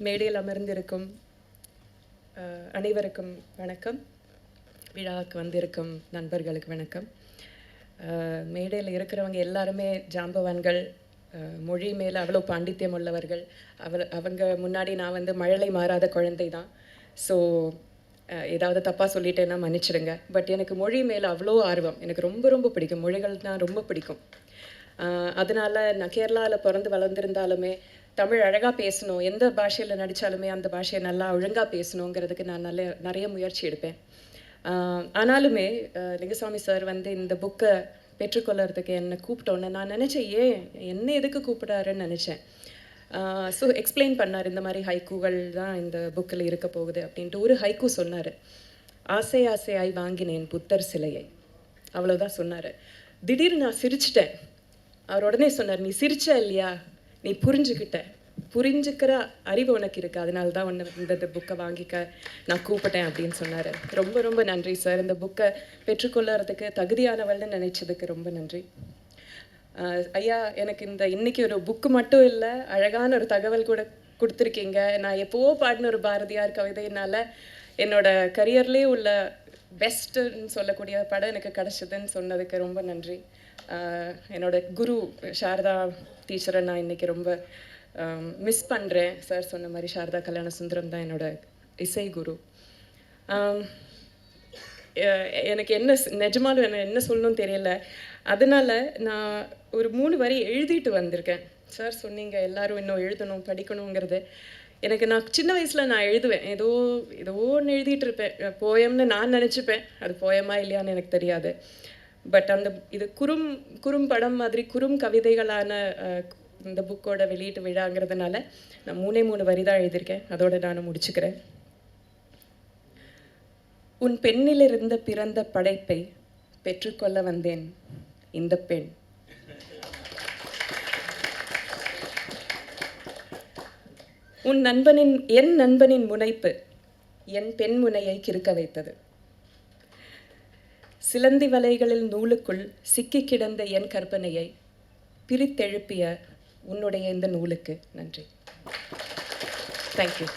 மேடையில் அமர்ந்திருக்கும் அனைவருக்கும் வணக்கம். விழாவுக்கு வந்திருக்கும் நண்பர்களுக்கு வணக்கம். மேடையில் இருக்கிறவங்க எல்லாருமே ஜாம்பவான்கள், மொழி மேலே அவ்வளோ பாண்டித்யம் உள்ளவர்கள். அவங்க முன்னாடி நான் வந்து மழலை மாறாத குழந்தை தான். ஸோ ஏதாவது தப்பாக சொல்லிட்டேன்னா மன்னிச்சிடுங்க. பட் எனக்கு மொழி மேலே அவ்வளோ ஆர்வம். எனக்கு ரொம்ப ரொம்ப பிடிக்கும். மொழிகள் தான் ரொம்ப பிடிக்கும். அதனால் நான் கேரளாவில் பிறந்து வளர்ந்துருந்தாலுமே தமிழ் அழகாக பேசணும், எந்த பாஷையில் நடித்தாலுமே அந்த பாஷையை நல்லா ஒழுங்காக பேசணுங்கிறதுக்கு நான் நிறைய முயற்சி எடுப்பேன். ஆனாலுமே லிங்குசாமி சார் வந்து இந்த புக்கை பெற்றுக்கொள்கிறதுக்கு என்னை கூப்பிட்டோன்னே நான் நினச்சேன், என்ன எதுக்கு கூப்பிடாருன்னு நினச்சேன். ஸோ எக்ஸ்பிளைன் பண்ணார், இந்த மாதிரி ஹைக்கூகள் தான் இந்த புக்கில் இருக்க போகுது அப்படின்ட்டு. ஒரு ஹைக்கூ சொன்னார், ஆசை ஆசையாய் வாங்கினேன் புத்தர் சிலையை, அவ்வளோதான் சொன்னார். திடீர்னு நான் சிரிச்சிட்டேன். அவர் உடனே சொன்னார், நீ சிரிச்ச இல்லையா, நீ புரிஞ்சுக்கிற அறிவு உனக்கு இருக்குது, அதனால தான் இந்த புக்கை வாங்கிக்க நான் கூப்பிட்டேன் அப்படின்னு சொன்னார். ரொம்ப ரொம்ப நன்றி சார். இந்த புக்கை பெற்றுக்கொள்ளுறதுக்கு தகுதியானவள்னு நினைச்சதுக்கு ரொம்ப நன்றி ஐயா. எனக்கு இன்னைக்கு ஒரு புக்கு மட்டும் இல்லை, அழகான ஒரு தகவல் கூட கொடுத்துருக்கீங்க. நான் எப்போவோ பாடின ஒரு பாரதியார் கவிதையினால் என்னோட கரியர்லேயே உள்ள பெஸ்ட்டுன்னு சொல்லக்கூடிய படம் எனக்கு கிடச்சிதுன்னு சொன்னதுக்கு ரொம்ப நன்றி. என்னோட குரு சாரதா டீச்சரை நான் இன்றைக்கி ரொம்ப மிஸ் பண்ணுறேன். சார் சொன்ன மாதிரி சாரதா கல்யாண சுந்தரம் தான் என்னோட இசை குரு. எனக்கு நிஜமாலும் என்ன சொல்லணும்னு தெரியல. அதனால் நான் ஒரு 3 வரி எழுதிட்டு வந்திருக்கேன். சார் சொன்னீங்க எல்லோரும் இன்னும் எழுதணும், படிக்கணுங்கிறது. நான் சின்ன வயசில் நான் எழுதுவேன், ஏதோ ஒன்று எழுதிட்டு இருப்பேன், போயம்னு நான் நினச்சிப்பேன். அது போயமா இல்லையான்னு எனக்கு தெரியாது. பட் இது குறும்படம் மாதிரி கவிதைகளான இந்த புக்கோட வெளியீட்டு விழாங்கிறதுனால நான் 3 வரி தான் எழுதியிருக்கேன். அதோட நான் முடிச்சுக்கிறேன். உன் பெண்ணிலிருந்த பிறந்த படைப்பை பெற்றுக்கொள்ள வந்தேன் இந்த பெண். என் நண்பனின் முனைப்பு என் பெண் முனையை கிறுக்க வைத்தது. சிலந்தி வலைகளில் நூலுக்குள் சிக்கி கிடந்த என் கற்பனையை பிரித்தெழுப்பிய உன்னுடைய இந்த நூலுக்கு நன்றி. தேங்க்யூ.